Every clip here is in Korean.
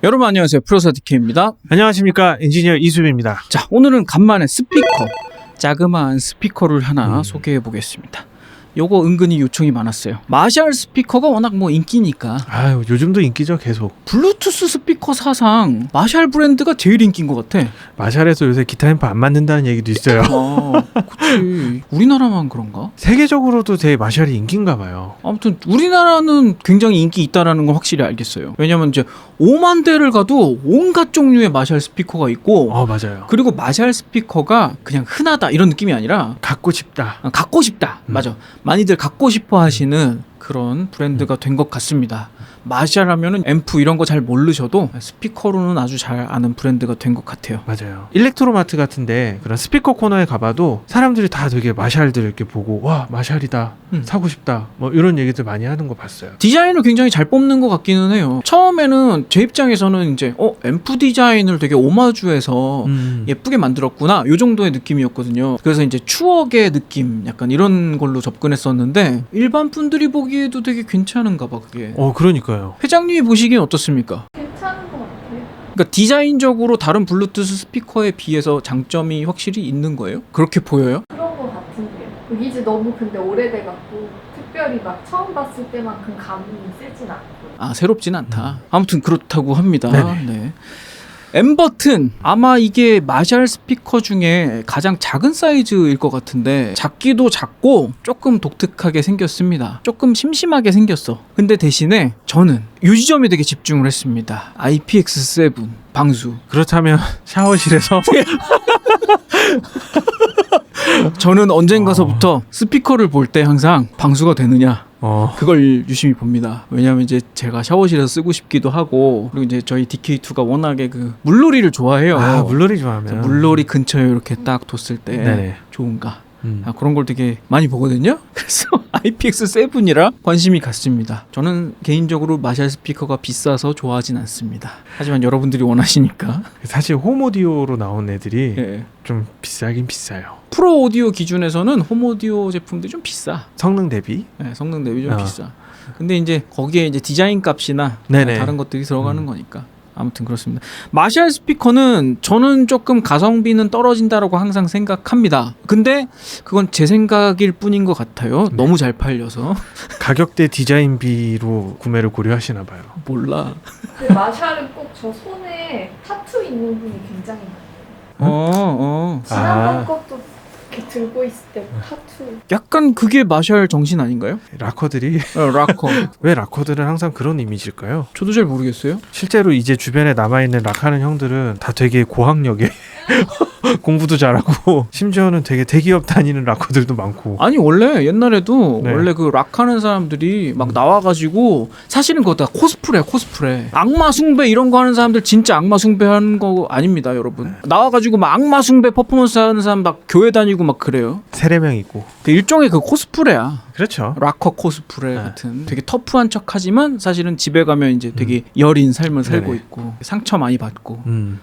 여러분 안녕하세요. 프로사 DK입니다. 안녕하십니까, 엔지니어 이수빈입니다. 자, 오늘은 간만에 스피커, 자그마한 스피커를 하나 소개해 보겠습니다. 요거 은근히 요청이 많았어요. 마샬 스피커가 워낙 뭐 인기니까. 아유, 요즘도 인기죠, 계속. 블루투스 스피커 사상 마샬 브랜드가 제일 인기인 것 같아. 마샬에서 요새 기타 앰프 안 만든다는 얘기도 있어요. 그치. 우리나라만 그런가? 세계적으로도 되게 마샬이 인기인가 봐요. 아무튼 우리나라는 굉장히 인기 있다라는 건 확실히 알겠어요. 왜냐면 이제 5만 대를 가도 온갖 종류의 마샬 스피커가 있고, 맞아요. 그리고 마샬 스피커가 그냥 흔하다 이런 느낌이 아니라 갖고 싶다. 갖고 싶다. 맞아. 많이들 갖고 싶어 하시는 그런 브랜드가 된 것 같습니다. 마샬 하면은 앰프 이런 거 잘 모르셔도 스피커로는 아주 잘 아는 브랜드가 된 것 같아요. 맞아요. 일렉트로마트 같은데 그런 스피커 코너에 가봐도 사람들이 다 되게 마샬들 이렇게 보고, 와, 마샬이다, 사고 싶다, 뭐 이런 얘기들 많이 하는 거 봤어요. 디자인을 굉장히 잘 뽑는 것 같기는 해요. 처음에는 제 입장에서는 이제 앰프 디자인을 되게 오마주해서 예쁘게 만들었구나, 요 정도의 느낌이었거든요. 그래서 이제 추억의 느낌, 약간 이런 걸로 접근했었는데 일반 분들이 보기에도 되게 괜찮은가 봐, 그게. 그러니까요. 회장님이 보시기엔 어떻습니까? 괜찮은 것 같아요. 그러니까 디자인적으로 다른 블루투스 스피커에 비해서 장점이 확실히 있는 거예요? 그렇게 보여요? 그런 것 같은데요. 이게 너무 근데 오래돼갖고 특별히 막 처음 봤을 때만큼 감이 세진 않고. 새롭진 않다. 아무튼 그렇다고 합니다. 네네. 네. M 버튼, 아마 이게 마샬 스피커 중에 가장 작은 사이즈일 것 같은데 작기도 작고 조금 독특하게 생겼습니다. 조금 심심하게 생겼어. 근데 대신에 저는 이 지점에 되게 집중을 했습니다. IPX7 방수. 그렇다면 샤워실에서 저는 언젠가서부터 스피커를 볼 때 항상 방수가 되느냐, 그걸 유심히 봅니다. 왜냐하면 이제 제가 샤워실에서 쓰고 싶기도 하고, 그리고 이제 저희 DK2가 워낙에 그 물놀이를 좋아해요. 물놀이 좋아하면 물놀이 근처에 이렇게 딱 뒀을 때 네네. 좋은가, 그런 걸 되게 많이 보거든요. 그래서 IPX7이라 관심이 갔습니다. 저는 개인적으로 마샬 스피커가 비싸서 좋아하진 않습니다. 하지만 여러분들이 원하시니까. 사실 홈오디오로 나온 애들이 예. 좀 비싸긴 비싸요. 프로 오디오 기준에서는 홈 오디오 제품들이 좀 비싸. 성능 대비. 네, 성능 대비 좀 비싸. 근데 이제 거기에 이제 디자인 값이나 네네. 다른 것들이 들어가는 거니까. 아무튼 그렇습니다. 마샬 스피커는 저는 조금 가성비는 떨어진다라고 항상 생각합니다. 근데 그건 제 생각일 뿐인 것 같아요. 너무 잘 팔려서. 가격대 디자인비로 구매를 고려하시나 봐요. 몰라. 근데 마샬은 꼭 저 손에 타투 있는 분이 굉장히 많아요. 지난번 것도 이렇게 들고 있을 때 타투. 약간 그게 마샬 정신 아닌가요? 락커들이 락커. 왜 락커들은 항상 그런 이미지일까요? 저도 잘 모르겠어요. 실제로 이제 주변에 남아있는 락하는 형들은 다 되게 고학력에 공부도 잘하고, 심지어는 되게 대기업 다니는 락커들도 많고. 아니 원래 옛날에도 네. 원래 그 락하는 사람들이 막 나와가지고, 사실은 그거 다 코스프레 악마 숭배 이런 거 하는 사람들 진짜 악마 숭배하는 거 아닙니다, 여러분. 나와가지고 막 악마 숭배 퍼포먼스 하는 사람 막 교회 다니고 막 그래요. 세례명 있고. 그 일종의 그 코스프레야. 그렇죠. 락커 코스프레 같은 되게 터프한 척하지만 사실은 집에 가면 이제 되게 여린 삶을 살고 네네. 있고 상처 많이 받고.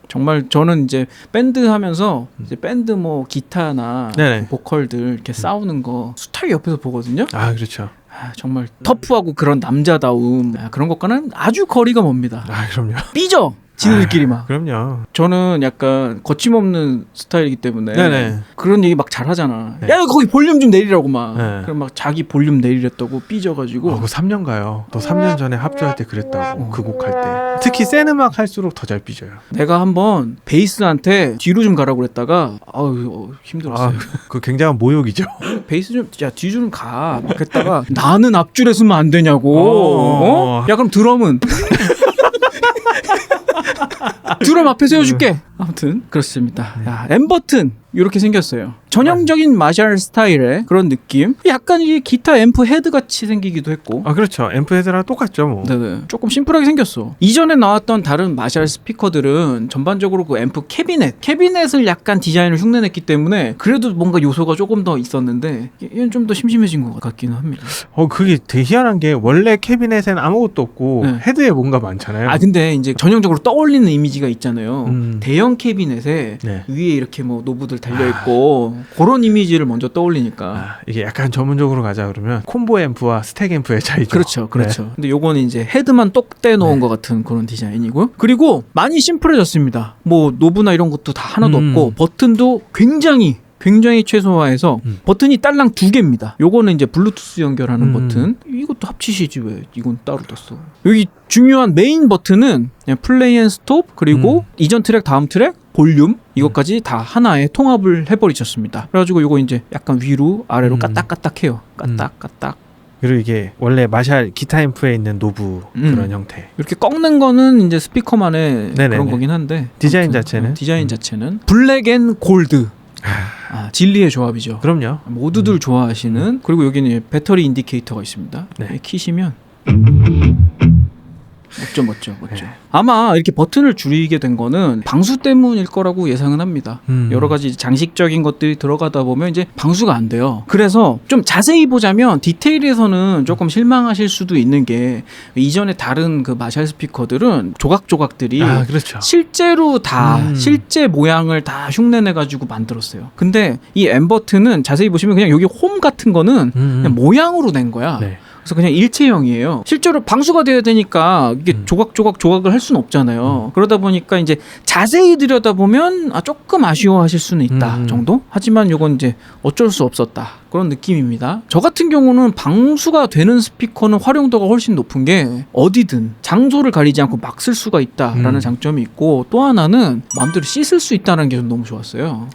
정말 저는 이제 밴드 하면서 이제 밴드 뭐 기타나 네네. 보컬들 이렇게 싸우는 거 수탈 옆에서 보거든요. 그렇죠. 정말 터프하고 그런 남자다움, 그런 것과는 아주 거리가 멉니다. 그럼요. 삐져! 지들끼리 막. 그럼요. 저는 약간 거침없는 스타일이기 때문에 네네. 그런 얘기 막 잘하잖아. 네. 야, 거기 볼륨 좀 내리라고 막. 네. 그럼 막 자기 볼륨 내리랬다고 삐져가지고. 그 3년 가요. 또 3년 전에 합주할 때 그랬다고. 그 곡 할 때. 특히 센 음악 할수록 더 잘 삐져요. 내가 한번 베이스한테 뒤로 좀 가라고 그랬다가 힘들었어요. 그 굉장한 모욕이죠. 베이스 좀, 야, 뒤 좀 가. 막 했다가 나는 앞줄에 서면 안 되냐고. 야, 그럼 드럼은? 드럼 앞에 세워줄게. 아무튼 그렇습니다. M 버튼 이렇게 생겼어요. 전형적인 마샬 스타일의 그런 느낌. 약간 이게 기타 앰프 헤드 같이 생기기도 했고. 그렇죠. 앰프 헤드랑 똑같죠, 뭐. 네네. 조금 심플하게 생겼어. 이전에 나왔던 다른 마샬 스피커들은 전반적으로 그 앰프 캐비넷을 약간 디자인을 흉내냈기 때문에 그래도 뭔가 요소가 조금 더 있었는데, 얘는 좀 더 심심해진 것 같기는 합니다. 그게 되게 희한한 게, 원래 캐비넷에는 아무것도 없고 헤드에 뭔가 많잖아요. 근데 이제 전형적으로 떠올리는 이미지가 있잖아요. 대형 대형 캐비넷에 네. 위에 이렇게 뭐 노브들 달려 있고 그런 이미지를 먼저 떠올리니까. 아, 이게 약간 전문적으로 가자 그러면 콤보 앰프와 스택 앰프의 차이죠. 그렇죠, 그렇죠. 근데 요거는 이제 헤드만 똑 떼놓은 네. 것 같은 그런 디자인이고요. 그리고 많이 심플해졌습니다. 뭐 노브나 이런 것도 다 하나도 없고 버튼도 굉장히 최소화해서 버튼이 딸랑 2개입니다. 요거는 이제 블루투스 연결하는 버튼. 이것도 합치시지 왜 이건 따로 뒀어. 여기 중요한 메인 버튼은 그냥 플레이 앤 스톱 그리고 이전 트랙 다음 트랙 볼륨 이것까지 다 하나에 통합을 해버리셨습니다. 그래가지고 요거 이제 약간 위로 아래로 까딱까딱해요. 까딱까딱. 그리고 이게 원래 마샬 기타 앰프에 있는 노브 그런 형태. 이렇게 꺾는 거는 이제 스피커만의 네네네. 그런 거긴 한데 디자인 아무튼, 자체는? 디자인 자체는 블랙 앤 골드. 진리의 조합이죠. 그럼요. 모두들 좋아하시는. 그리고 여기는 배터리 인디케이터가 있습니다. 네. 키시면 멋져. 네. 아마 이렇게 버튼을 줄이게 된 거는 방수 때문일 거라고 예상은 합니다. 여러 가지 장식적인 것들이 들어가다 보면 이제 방수가 안 돼요. 그래서 좀 자세히 보자면 디테일에서는 조금 실망하실 수도 있는 게 이전에 다른 그 마샬 스피커들은 조각조각들이 그렇죠. 실제로 다 실제 모양을 다 흉내내 가지고 만들었어요. 근데 이 엠버튼은 자세히 보시면 그냥 여기 홈 같은 거는 그냥 모양으로 낸 거야. 네. 그래서 그냥 일체형이에요. 실제로 방수가 돼야 되니까 이게 조각을 할 수는 없잖아요. 그러다 보니까 이제 자세히 들여다보면 조금 아쉬워하실 수는 있다 정도? 하지만 이건 이제 어쩔 수 없었다. 그런 느낌입니다. 저 같은 경우는 방수가 되는 스피커는 활용도가 훨씬 높은 게 어디든 장소를 가리지 않고 막 쓸 수가 있다라는 장점이 있고 또 하나는 마음대로 씻을 수 있다는 게 너무 좋았어요.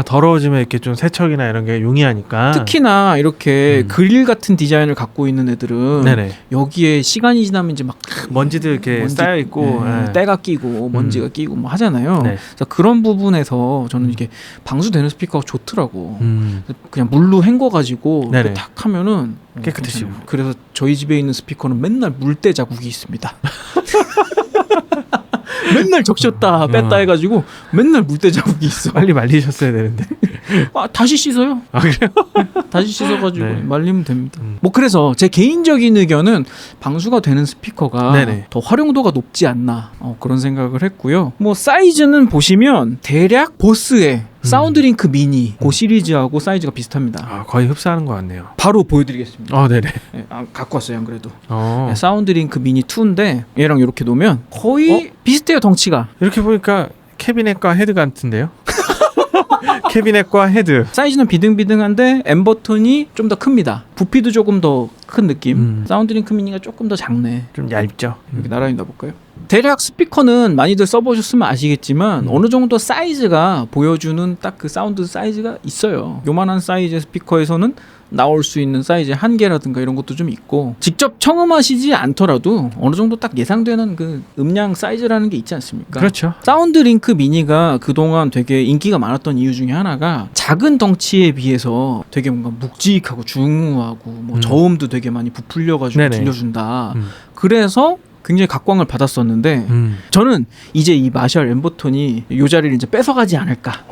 더러워지면 이렇게 좀 세척이나 이런 게 용이하니까. 특히나 이렇게 그릴 같은 디자인을 갖고 있는 애들은 네네. 여기에 시간이 지나면 이제 막 먼지도 이렇게 쌓여 있고 때가 끼고 먼지가 끼고 뭐 하잖아요. 네. 그래서 그런 부분에서 저는 이게 방수되는 스피커가 좋더라고. 음. 그냥 물로 헹궈가지고 네네. 탁 하면은 깨끗해지고. 괜찮아요. 그래서 저희 집에 있는 스피커는 맨날 물때 자국이 있습니다. 맨날 적셨다 뺐다 해가지고 맨날 물때 자국이 있어. 빨리 말리셨어야 되는데. 다시 씻어요. 그래요? 다시 씻어가지고 네. 말리면 됩니다. 뭐 그래서 제 개인적인 의견은 방수가 되는 스피커가 네네. 더 활용도가 높지 않나 그런 생각을 했고요. 뭐 사이즈는 보시면 대략 보스의 사운드링크 미니 그 시리즈하고 사이즈가 비슷합니다. 거의 흡사하는 것 같네요. 바로 보여드리겠습니다. 네네. 네, 갖고 왔어요, 안 그래도. 어. 네, 사운드링크 미니 2인데 얘랑 이렇게 놓으면 거의 비슷해요, 덩치가. 이렇게 보니까 캐비넷과 헤드 같은데요? 캐비넷과 헤드. 사이즈는 비등비등한데 엠버튼이 좀 더 큽니다. 부피도 조금 더 큰 느낌. 사운드링크 미니가 조금 더 작네. 좀 얇죠. 이렇게 나란히 놔볼까요? 대략 스피커는 많이들 써보셨으면 아시겠지만 어느 정도 사이즈가 보여주는 딱 그 사운드 사이즈가 있어요. 요만한 사이즈의 스피커에서는 나올 수 있는 사이즈의 한계라든가 이런 것도 좀 있고 직접 청음하시지 않더라도 어느 정도 딱 예상되는 그 음량 사이즈라는 게 있지 않습니까? 그렇죠. 사운드링크 미니가 그동안 되게 인기가 많았던 이유 중에 하나가 작은 덩치에 비해서 되게 뭔가 묵직하고 중후하고 뭐 저음도 되게 많이 부풀려가지고 네네. 들려준다. 그래서 굉장히 각광을 받았었는데 저는 이제 이 마샬 엠버톤이 이 자리를 이제 뺏어가지 않을까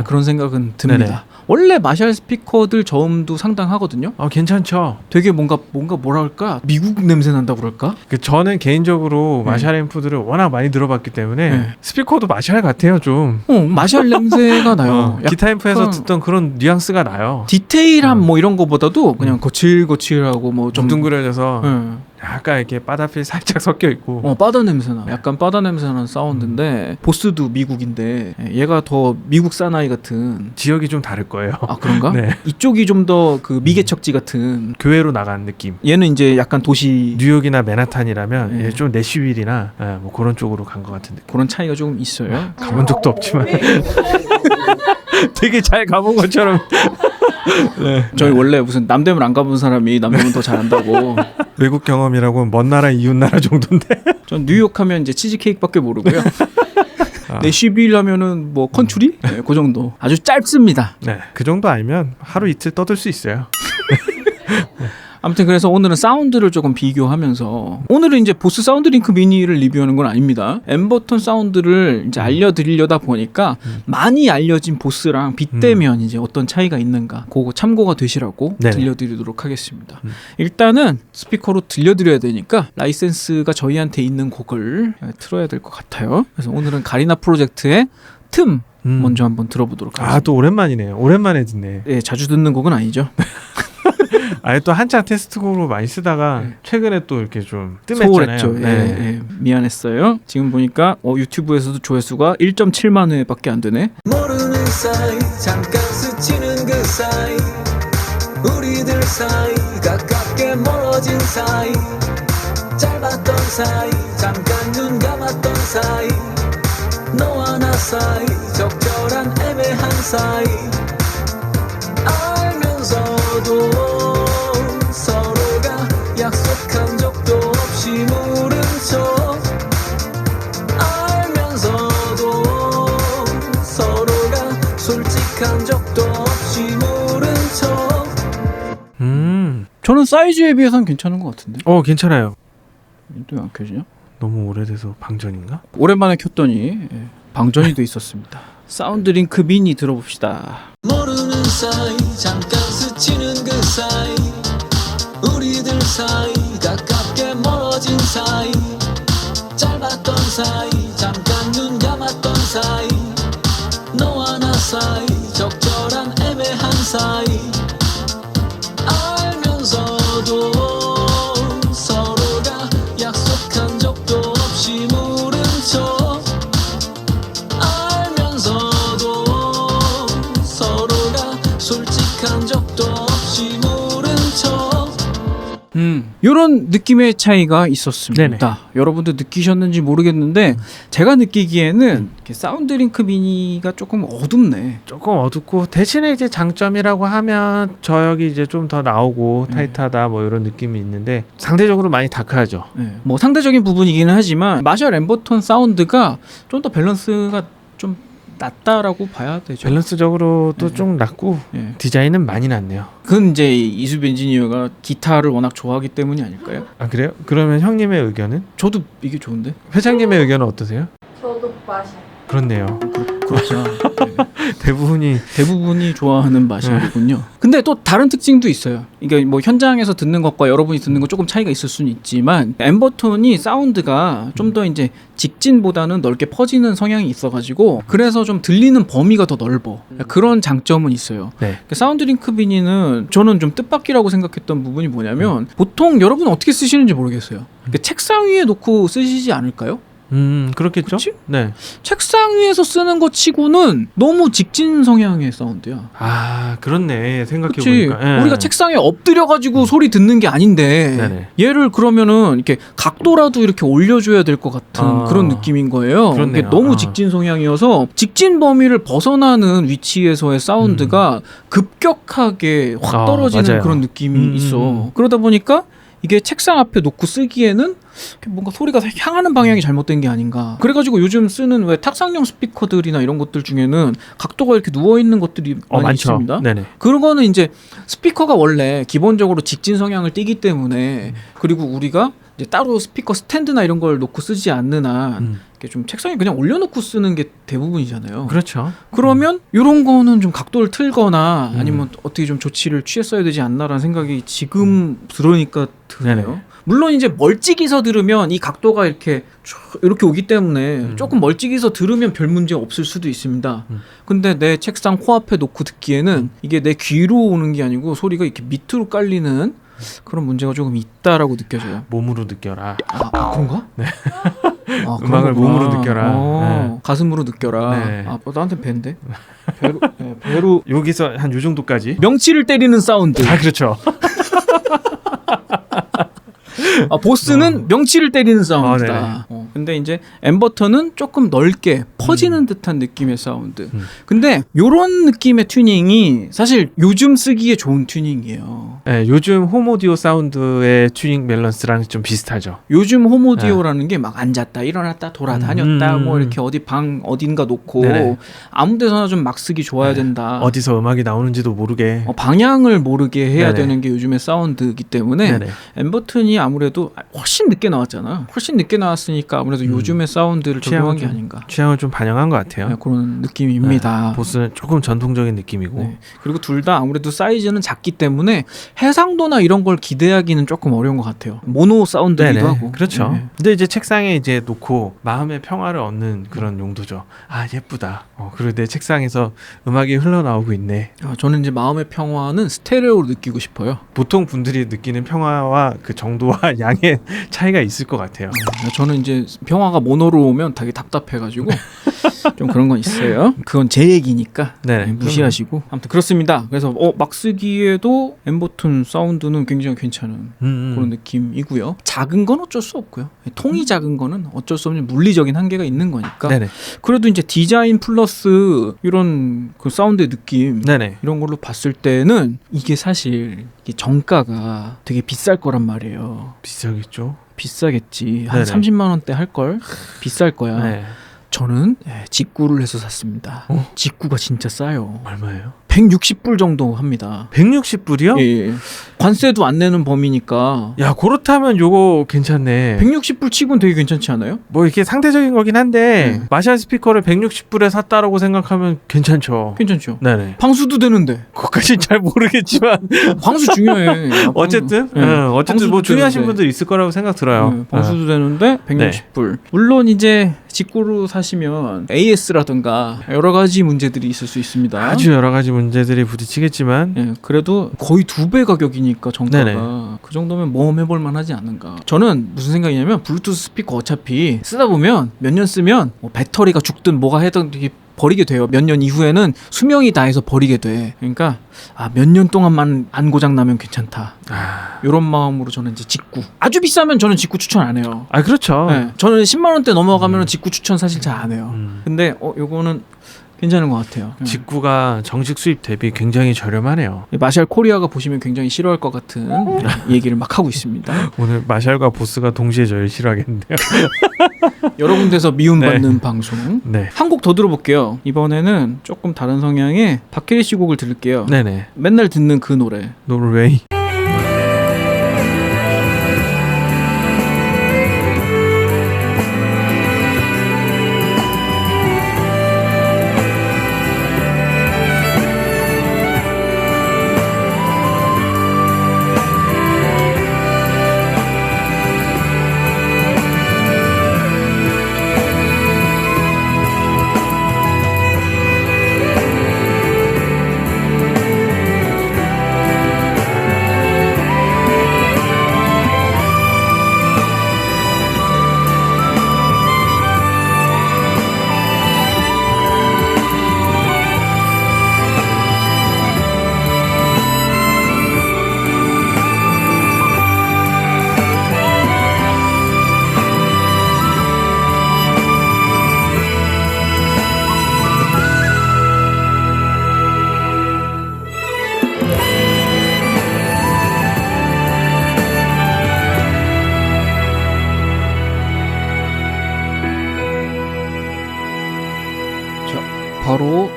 그런 생각은 듭니다. 네네. 원래 마샬 스피커들 저음도 상당하거든요. 괜찮죠. 되게 뭔가 뭐랄까 미국 냄새 난다 그럴까? 저는 개인적으로 마샬 앰프들을 워낙 많이 들어봤기 때문에 스피커도 마샬 같아요 좀. 마샬 냄새가 나요. 기타 앰프에서 듣던 그런 뉘앙스가 나요. 디테일한 뭐 이런 거보다도 그냥 거칠거칠하고 뭐 좀 둥글어져서 약간 이렇게 바다필 살짝 섞여 있고. 바다 냄새나. 약간 바다 냄새나는 사운드인데 보스도 미국인데 얘가 더 미국 사나이 같은. 지역이 좀 다를 거예요. 그런가? 네. 이쪽이 좀 더 그 미개척지 같은. 교외로 나간 느낌. 얘는 이제 약간 도시. 뉴욕이나 맨하탄이라면 얘 좀 내시윌이나 뭐 그런 쪽으로 간 것 같은 느낌. 그런 차이가 조금 있어요. 가본 적도 없지만 되게 잘 가본 것처럼. 저희 원래 무슨 남대문 안 가본 사람이 남대문 더 잘한다고. 외국 경험이라고 먼 나라 이웃 나라 정도인데. 전 뉴욕 하면 이제 치즈케이크밖에 모르고요. 내시빌 하면은 뭐 컨츄리? 그 정도. 아주 짧습니다. 네, 그 정도 알면 하루 이틀 떠들 수 있어요. 아무튼 그래서 오늘은 사운드를 조금 비교하면서 오늘은 이제 보스 사운드링크 미니를 리뷰하는 건 아닙니다. 엠버튼 사운드를 이제 알려드리려다 보니까 많이 알려진 보스랑 빗대면 이제 어떤 차이가 있는가 그거 참고가 되시라고 네네. 들려드리도록 하겠습니다. 일단은 스피커로 들려드려야 되니까 라이센스가 저희한테 있는 곡을 틀어야 될 것 같아요. 그래서 오늘은 가리나 프로젝트의 틈 먼저 한번 들어보도록 하겠습니다. 아, 또 오랜만이네요. 오랜만에 듣네. 네, 자주 듣는 곡은 아니죠. 아예 또 한창 테스트곡으로 많이 쓰다가 네. 최근에 또 이렇게 좀 뜸했잖아요. 소홀했죠. 네. 예, 미안했어요. 지금 보니까 유튜브에서도 조회수가 1.7만 회밖에 안 되네. 모르는 사이 잠깐 스치는 그 사이 우리들 사이 가깝게 멀어진 사이 짧았던 사이 잠깐 눈 감았던 사이 너와 나 사이 적절한 애매한 사이 알면서도 서로가 약속한 적도 없이 모른 척 알면서도 서로가 솔직한 적도 없이 모른 척 저는 사이즈에 비해서는 괜찮은 것 같은데. 괜찮아요. 또 안 켜지냐? 너무 오래돼서 방전인가? 오랜만에 켰더니 방전이 돼 있었습니다. 사운드링크 미니 들어봅시다. 모르는 사이 잠깐 스치는 그 사이 우리들 사이 가깝게 멀어진 사이 짧았던 사이 잠깐 눈 감았던 사이 너와 나 사이 적절한 애매한 사이 알면서도 서로가 약속한 적도 없이 모른 척 알면서도 서로가 솔직한 적도 없이 모른 척 이런 느낌의 차이가 있었습니다. 여러분들 느끼셨는지 모르겠는데 제가 느끼기에는 이렇게 사운드링크 미니가 조금 어둡네. 조금 어둡고 대신에 이제 장점이라고 하면 저역이 이제 좀 더 나오고 타이트하다 뭐 이런 느낌이 있는데 상대적으로 많이 다크하죠. 뭐 상대적인 부분이기는 하지만 마샬 엠버턴 사운드가 좀 더 밸런스가 좀 낮다라고 봐야 되죠. 밸런스적으로 또 좀 낮고 예. 디자인은 많이 낮네요. 그건 이제 이수빈 엔지니어가 기타를 워낙 좋아하기 때문이 아닐까요? 아, 그래요? 그러면 형님의 의견은? 저도 이게 좋은데. 회장님의 의견은 어떠세요? 저도 마셔. 그렇네요. 그렇죠. 대부분이 좋아하는 마샬이군요. 근데 또 다른 특징도 있어요. 이게 뭐 현장에서 듣는 것과 여러분이 듣는 것 조금 차이가 있을 수는 있지만 엠버톤이 사운드가 좀 더 이제 직진보다는 넓게 퍼지는 성향이 있어가지고 그래서 좀 들리는 범위가 더 넓어. 그런 장점은 있어요. 네. 사운드링크 비니는 저는 좀 뜻밖이라고 생각했던 부분이 뭐냐면 보통 여러분 어떻게 쓰시는지 모르겠어요. 책상 위에 놓고 쓰시지 않을까요? 그렇겠죠? 그치? 네. 책상 위에서 쓰는 것 치고는 너무 직진 성향의 사운드야. 아, 그렇네. 생각해 그치? 보니까. 예. 우리가 책상에 엎드려 가지고 소리 듣는 게 아닌데 네네. 얘를 그러면은 이렇게 각도라도 이렇게 올려줘야 될 것 같은 그런 느낌인 거예요. 그렇네요. 이게 너무 직진 성향이어서 직진 범위를 벗어나는 위치에서의 사운드가 급격하게 확 떨어지는 맞아요. 그런 느낌이 있어. 그러다 보니까 이게 책상 앞에 놓고 쓰기에는 뭔가 소리가 향하는 방향이 잘못된 게 아닌가. 그래가지고 요즘 쓰는 왜 탁상용 스피커들이나 이런 것들 중에는 각도가 이렇게 누워있는 것들이 많이 많죠. 있습니다. 네네. 그런 거는 이제 스피커가 원래 기본적으로 직진 성향을 띠기 때문에 그리고 우리가 이제 따로 스피커 스탠드나 이런 걸 놓고 쓰지 않는 한 이렇게 좀 책상에 그냥 올려놓고 쓰는 게 대부분이잖아요. 그렇죠. 그러면 이런 거는 좀 각도를 틀거나 아니면 어떻게 좀 조치를 취했어야 되지 않나라는 생각이 지금 들으니까 드네요. 네네. 물론 이제 멀찍이서 들으면 이 각도가 이렇게 오기 때문에 조금 멀찍이서 들으면 별 문제 없을 수도 있습니다. 근데 내 책상 코앞에 놓고 듣기에는 이게 내 귀로 오는 게 아니고 소리가 이렇게 밑으로 깔리는 그런 문제가 조금 있다라고 느껴져요. 몸으로 느껴라. 아 그런가? 네. 아, 음악을 그런 거구나. 몸으로 느껴라. 네. 가슴으로 느껴라. 네. 나한테 밴데. 배로 여기서 한 요 정도까지. 명치를 때리는 사운드. 아, 그렇죠. 보스는 명치를 때리는 사운드다. 네. 근데 이제 엠버턴은 조금 넓게 퍼지는 듯한 느낌의 사운드. 근데 요런 느낌의 튜닝이 사실 요즘 쓰기에 좋은 튜닝이에요. 네, 요즘 홈오디오 사운드의 튜닝 밸런스랑 좀 비슷하죠. 요즘 홈오디오라는 게 막 앉았다 일어났다 돌아다녔다 뭐 이렇게 어디 방 어딘가 놓고 네네. 아무 데서나 좀 막 쓰기 좋아야 네. 된다. 어디서 음악이 나오는지도 모르게. 방향을 모르게 해야 네네. 되는 게 요즘의 사운드이기 때문에 네네. 엠버튼이 아무래도 훨씬 늦게 나왔잖아. 훨씬 늦게 나왔으니까 아무래도 요즘의 사운드를 적용한 게 아닌가. 취향을 좀 반영한 것 같아요. 네, 그런 느낌입니다. 보스는 조금 전통적인 느낌이고. 네. 그리고 둘 다 아무래도 사이즈는 작기 때문에 해상도나 이런 걸 기대하기는 조금 어려운 것 같아요. 모노 사운드기도 네네. 하고. 그렇죠. 네. 근데 이제 책상에 이제 놓고 마음의 평화를 얻는 그런 용도죠. 아 예쁘다. 그리고 내 책상에서 음악이 흘러나오고 있네. 저는 이제 마음의 평화는 스테레오로 느끼고 싶어요. 보통 분들이 느끼는 평화와 그 정도와 양의 차이가 있을 것 같아요. 저는 이제 평화가 모노로 오면 되게 답답해가지고 좀 그런 건 있어요. 그건 제 얘기니까 네. 무시하시고. 아무튼 그렇습니다. 그래서 막 쓰기에도 엠버튼 사운드는 굉장히 괜찮은 그런 느낌이고요. 작은 건 어쩔 수 없고요. 통이 작은 거는 어쩔 수 없는 물리적인 한계가 있는 거니까. 네네. 그래도 이제 디자인 플러스 이런 그 사운드의 느낌 네네. 이런 걸로 봤을 때는 이게 사실 이게 정가가 되게 비쌀 거란 말이에요. 비싸겠죠. 비싸겠지. 한 네네. 30만 원대 할 걸. 비쌀 거야. 네. 저는 직구를 해서 샀습니다. 직구가 진짜 싸요. 얼마예요? 160불 정도 합니다. 160불이요? 예. 관세도 안 내는 범위니까 야 그렇다면 요거 괜찮네. 160불 치곤 되게 괜찮지 않아요? 뭐 이렇게 상대적인 거긴 한데 네. 마샬 스피커를 160불에 샀다라고 생각하면 괜찮죠. 괜찮죠. 네네. 방수도 되는데. 그것까진 잘 모르겠지만 방수 중요해. 어쨌든 네. 어쨌든 뭐 방수도 중요하신 되는데. 분들 있을 거라고 생각 들어요. 네, 방수도 되는데 160불. 물론 이제 직구로 사시면 AS라든가 여러 가지 문제들이 있을 수 있습니다. 아주 여러 가지 문제들이 부딪히겠지만 예, 그래도 거의 2배 가격이니까 정가가 네네. 그 정도면 모험해볼 만하지 않는가. 저는 무슨 생각이냐면 블루투스 스피커 어차피 쓰다 보면 몇 년 쓰면 뭐 배터리가 죽든 뭐가 해든 이게 버리게 돼요. 몇 년 이후에는 수명이 다해서 버리게 돼. 그러니까 몇 년 동안만 안 고장 나면 괜찮다. 이런 마음으로 저는 이제 직구. 아주 비싸면 저는 직구 추천 안 해요. 아 그렇죠. 네, 저는 10만 원대 넘어가면 직구 추천 사실 잘 안 해요. 근데 요거는 괜찮은 것 같아요. 직구가 정식 수입 대비 굉장히 저렴하네요. 마샬 코리아가 보시면 굉장히 싫어할 것 같은 얘기를 막 하고 있습니다. 오늘 마샬과 보스가 동시에 저를 싫어하겠는데요. 여러 군데서 미움받는 방송. 네. 한 곡 더 들어볼게요. 이번에는 조금 다른 성향의 박혜리 씨 곡을 들을게요. 네네. 맨날 듣는 그 노래. 노르웨이. 바로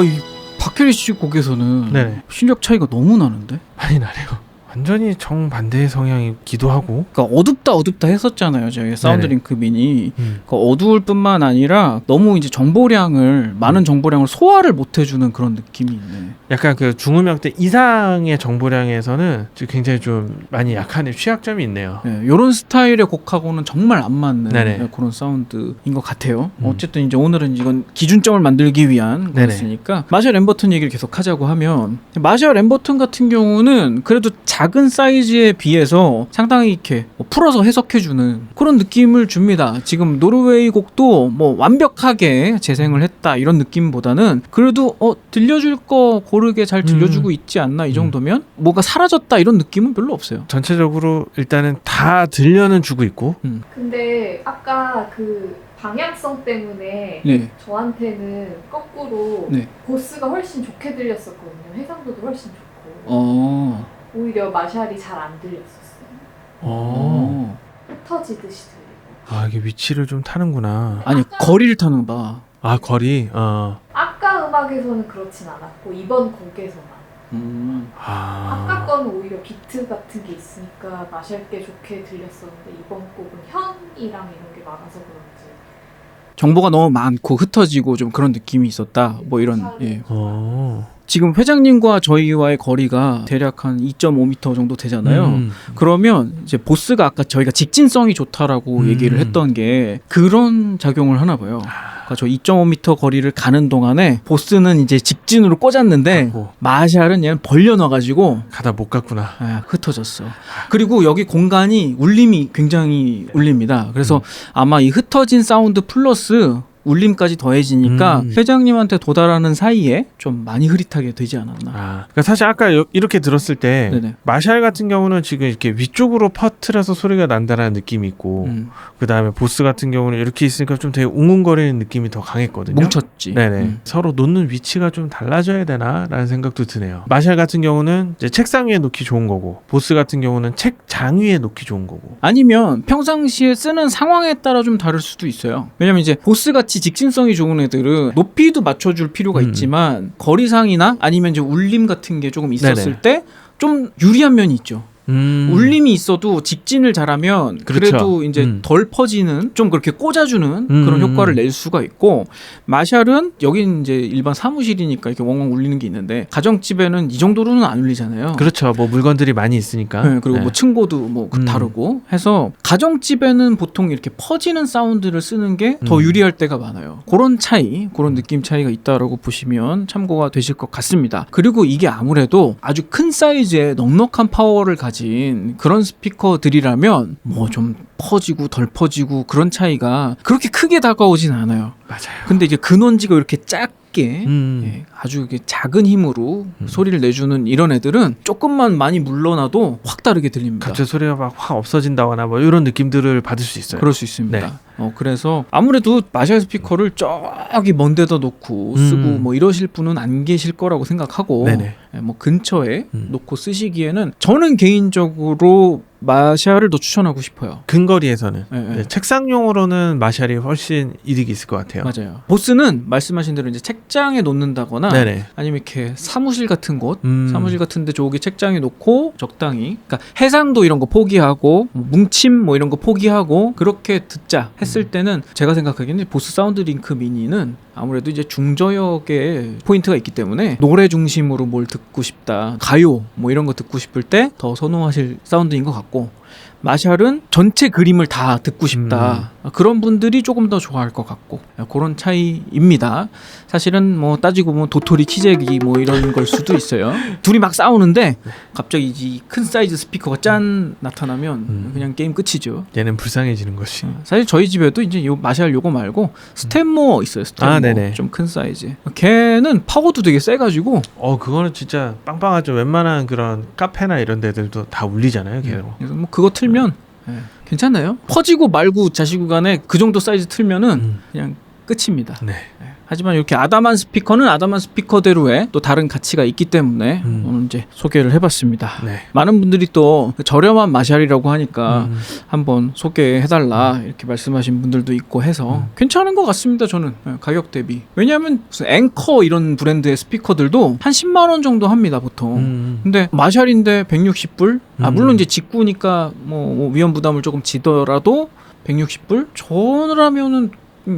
이 박혜리 씨 곡에서는 네네. 실력 차이가 너무 나는데? 많이 나네요. 완전히 정반대의 성향이기도 하고. 그러니까 어둡다 했었잖아요. 저희 사운드링크 미니. 그러니까 어두울 뿐만 아니라 너무 이제 정보량을 많은 정보량을 소화를 못 해주는 그런 느낌이 있네. 약간 그 중음역대 이상의 정보량에서는 굉장히 좀 많이 약한 취약점이 있네요. 네, 이런 스타일의 곡하고는 정말 안 맞는 네네. 그런 사운드인 것 같아요. 어쨌든 이제 오늘은 이건 기준점을 만들기 위한 네네. 거였으니까 마샬 앰버튼 얘기를 계속 하자고 하면 마샬 앰버튼 같은 경우는 그래도 작은 사이즈에 비해서 상당히 이렇게 풀어서 해석해주는 그런 느낌을 줍니다. 지금 노르웨이 곡도 뭐 완벽하게 재생을 했다 이런 느낌보다는 그래도 들려줄 거 고르게 잘 들려주고 있지 않나 이 정도면 뭐가 사라졌다 이런 느낌은 별로 없어요. 전체적으로 일단은 다 들려는 주고 있고. 근데 아까 그 방향성 때문에 네. 저한테는 거꾸로 네. 보스가 훨씬 좋게 들렸었거든요. 해상도도 훨씬 좋고 오히려 마샬이 잘 안 들렸었어요. 흩어지듯이 들리고. 이게 위치를 좀 타는구나. 아니 거리를 타는 봐. 거리. 아까 음악에서는 그렇진 않았고 이번 곡에서만. 아까 거는 오히려 비트 같은 게 있으니까 마샬 게 좋게 들렸었는데 이번 곡은 현이랑 이런 게 많아서 그런지 정보가 너무 많고 흩어지고 좀 그런 느낌이 있었다. 뭐 이런. 예. 지금 회장님과 저희와의 거리가 대략 한 2.5m 정도 되잖아요. 그러면 이제 보스가 아까 저희가 직진성이 좋다라고 얘기를 했던 게 그런 작용을 하나 봐요. 그러니까 저 2.5m 거리를 가는 동안에 보스는 이제 직진으로 꽂았는데 마샬은 얘는 벌려놔가지고 가다 못 갔구나. 흩어졌어. 그리고 여기 공간이 울림이 굉장히 울립니다. 그래서 아마 이 흩어진 사운드 플러스 울림까지 더해지니까 회장님한테 도달하는 사이에 좀 많이 흐릿하게 되지 않았나. 그러니까 사실 아까 이렇게 들었을 때 네네. 마샬 같은 경우는 지금 이렇게 위쪽으로 퍼트려서 소리가 난다라는 느낌이 있고 그 다음에 보스 같은 경우는 이렇게 있으니까 좀 되게 웅웅거리는 느낌이 더 강했거든요. 뭉쳤지. 네네. 서로 놓는 위치가 좀 달라져야 되나라는 생각도 드네요. 마샬 같은 경우는 이제 책상 위에 놓기 좋은 거고 보스 같은 경우는 책장 위에 놓기 좋은 거고. 아니면 평상시에 쓰는 상황에 따라 좀 다를 수도 있어요. 왜냐면 이제 보스 같이 직진성이 좋은 애들은 높이도 맞춰줄 필요가 있지만 거리상이나 아니면 이제 울림 같은 게 조금 있었을 때 좀 유리한 면이 있죠. 울림이 있어도 직진을 잘하면 그렇죠. 그래도 이제 덜 퍼지는 좀 그렇게 꽂아주는 그런 효과를 낼 수가 있고 마샬은 여긴 이제 일반 사무실이니까 이렇게 웡웡 울리는 게 있는데 가정집에는 이 정도로는 안 울리잖아요. 그렇죠. 뭐 물건들이 많이 있으니까. 네, 그리고 뭐 층고도 뭐 다르고 해서 가정집에는 보통 이렇게 퍼지는 사운드를 쓰는 게 더 유리할 때가 많아요. 그런 차이, 그런 느낌 차이가 있다라고 보시면 참고가 되실 것 같습니다. 그리고 이게 아무래도 아주 큰 사이즈의 넉넉한 파워를 가진 그런 스피커들이라면 뭐 좀 퍼지고 덜 퍼지고 그런 차이가 그렇게 크게 다가오진 않아요. 맞아요. 근데 이제 근원지가 이렇게 작게 예, 아주 이렇게 작은 힘으로 소리를 내주는 이런 애들은 조금만 많이 물러나도 확 다르게 들립니다. 갑자기 소리가 막 확 없어진다거나 뭐 이런 느낌들을 받을 수 있어요. 그럴 수 있습니다. 네. 그래서 아무래도 마샬 스피커를 저기 먼 데다 놓고 쓰고 뭐 이러실 분은 안 계실 거라고 생각하고 네네. 뭐 근처에 놓고 쓰시기에는 저는 개인적으로 마샬을 더 추천하고 싶어요. 근거리에서는 네. 책상용으로는 마샬이 훨씬 이득이 있을 것 같아요. 맞아요. 보스는 말씀하신 대로 이제 책장에 놓는다거나 네네. 아니면 이렇게 사무실 같은 곳, 사무실 같은데 저기 책장에 놓고 적당히, 그러니까 해상도 이런 거 포기하고 뭉침 뭐 이런 거 포기하고 그렇게 듣자 했을 때는 제가 생각하기에는 보스 사운드 링크 미니는 아무래도 이제 중저역에 포인트가 있기 때문에 노래 중심으로 뭘 듣고 싶다, 가요 뭐 이런 거 듣고 싶을 때 더 선호하실 사운드인 것 같고, 마샬은 전체 그림을 다 듣고 싶다 그런 분들이 조금 더 좋아할 것 같고, 그런 차이입니다. 사실은 뭐 따지고 보면 도토리 키재기 뭐 이런 걸 수도 있어요. 둘이 막 싸우는데 갑자기 이 큰 사이즈 스피커가 짠 나타나면 그냥 게임 끝이죠. 얘는 불쌍해지는 것이. 사실 저희 집에도 이제 요 마샬 요거 말고 스탠모 있어요. 스탠모 네네. 좀 큰 사이즈. 걔는 파워도 되게 세가지고 그거는 진짜 빵빵하죠. 웬만한 그런 카페나 이런 데들도 다 울리잖아요. 걔로. 그래서 뭐 그거 틀면 괜찮아요. 퍼지고 말고 자시구 간에 그 정도 사이즈 틀면은 그냥 끝입니다. 네. 하지만 이렇게 아담한 스피커는 아담한 스피커대로의 또 다른 가치가 있기 때문에 오늘 이제 소개를 해봤습니다. 네. 많은 분들이 또 저렴한 마샬이라고 하니까 한번 소개해달라 이렇게 말씀하신 분들도 있고 해서 괜찮은 것 같습니다. 저는 가격 대비. 왜냐하면 무슨 앵커 이런 브랜드의 스피커들도 한 10만 원 정도 합니다 보통. 근데 마샬인데 160불? 물론 이제 직구니까 뭐 위험 부담을 조금 지더라도 160불? 저라면은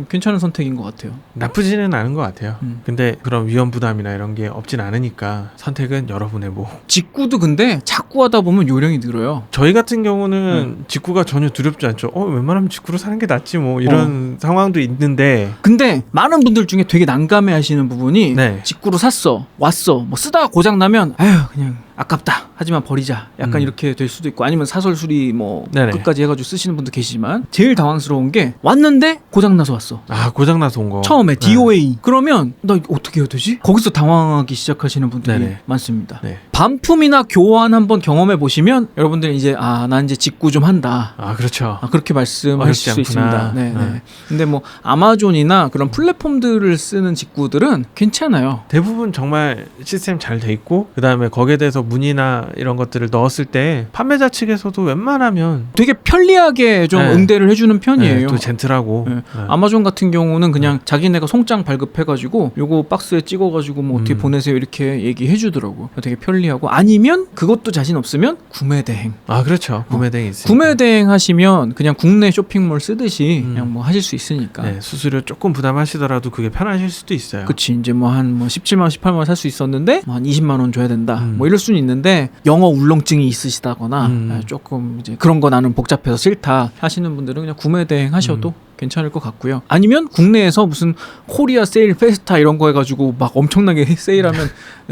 괜찮은 선택인 것 같아요. 나쁘지는 않은 것 같아요. 근데 그런 위험 부담이나 이런 게 없진 않으니까 선택은 여러분의 뭐. 직구도 근데 자꾸 하다 보면 요령이 늘어요. 저희 같은 경우는 직구가 전혀 두렵지 않죠. 웬만하면 직구로 사는 게 낫지 뭐 이런 상황도 있는데. 근데 많은 분들 중에 되게 난감해 하시는 부분이 네. 직구로 샀어 왔어 뭐 쓰다가 고장 나면 아휴 그냥 아깝다 하지만 버리자 약간 이렇게 될 수도 있고 아니면 사설 수리 뭐 네네. 끝까지 해가지고 쓰시는 분도 계시지만 제일 당황스러운 게 왔는데 고장 나서 왔어. 고장나서 온 거. 처음에 DOA 그러면 나 이거 어떻게 해야 되지? 거기서 당황하기 시작하시는 분들이 네네. 많습니다. 네. 반품이나 교환 한번 경험해 보시면 여러분들이 이제 난 이제 직구 좀 한다. 그렇죠. 그렇게 말씀하실 어렵지 수 않구나. 있습니다. 네, 네. 네. 근데 뭐 아마존이나 그런 플랫폼들을 쓰는 직구들은 괜찮아요. 대부분 정말 시스템 잘 돼 있고 그다음에 거기에 대해서 문의나 이런 것들을 넣었을 때 판매자 측에서도 웬만하면 되게 편리하게 좀 네. 응대를 해주는 편이에요. 또 젠틀하고. 네. 네. 아마존 같은 경우는 그냥 자기네가 송장 발급해가지고 요거 박스에 찍어가지고 뭐 어떻게 보내세요 이렇게 얘기해주더라고. 되게 편리하고 아니면 그것도 자신 없으면 구매 대행. 그렇죠. 구매 대행이 있으니까. 구매 대행 하시면 그냥 국내 쇼핑몰 쓰듯이 그냥 뭐 하실 수 있으니까. 네, 수수료 조금 부담하시더라도 그게 편하실 수도 있어요. 그치 이제 뭐 한 17만 원 18만 원 살 수 있었는데 뭐 한 20만 원 줘야 된다 뭐 이럴 수는 있는데 영어 울렁증이 있으시다거나 조금 이제 그런 거 나는 복잡해서 싫다 하시는 분들은 그냥 구매 대행 하셔도 괜찮을 것 같고요. 아니면 국내에서 무슨 코리아 세일 페스타 이런 거 해가지고 막 엄청나게 세일하면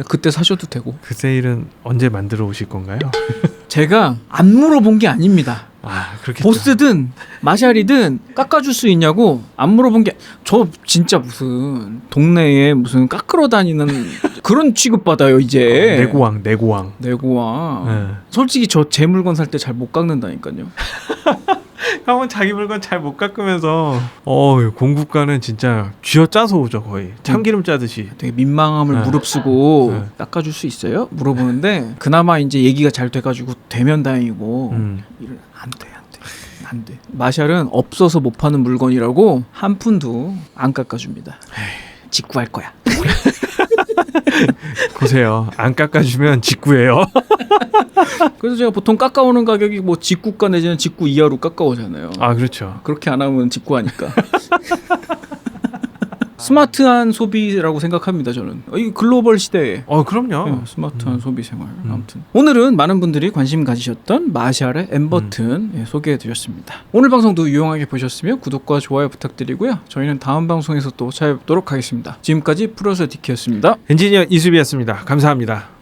그때 사셔도 되고. 그 세일은 언제 만들어 오실 건가요? 제가 안 물어본 게 아닙니다. 그렇게 보스든 마샬이든 깎아줄 수 있냐고 안 물어본 게 저 진짜 무슨 동네에 무슨 깎으러 다니는 그런 취급 받아요 이제. 내고왕. 내고왕. 솔직히 저 제 물건 살 때 잘 못 깎는다니까요. 형은 자기 물건 잘 못 깎으면서 공구가는 진짜 쥐어짜서 오죠 거의 참기름 짜듯이. 되게 민망함을 무릅쓰고 깎아줄 수 있어요? 물어보는데 그나마 이제 얘기가 잘 돼가지고 되면 다행이고 이런 안 돼. 마샬은 없어서 못 파는 물건이라고 한 푼도 안 깎아줍니다. 직구할 거야. 보세요. 안 깎아주면 직구예요. 그래서 제가 보통 깎아오는 가격이 뭐 직구가 내지는 직구 이하로 깎아오잖아요. 그렇죠. 그렇게 안 하면 직구하니까. 스마트한 소비라고 생각합니다 저는. 이 글로벌 시대에 그럼요. 스마트한 소비 생활. 아무튼 오늘은 많은 분들이 관심 가지셨던 마샬의 M버튼 소개해드렸습니다. 오늘 방송도 유용하게 보셨으면 구독과 좋아요 부탁드리고요. 저희는 다음 방송에서 또 찾아뵙도록 하겠습니다. 지금까지 프로서 디키였습니다. 엔지니어 이수비였습니다. 감사합니다.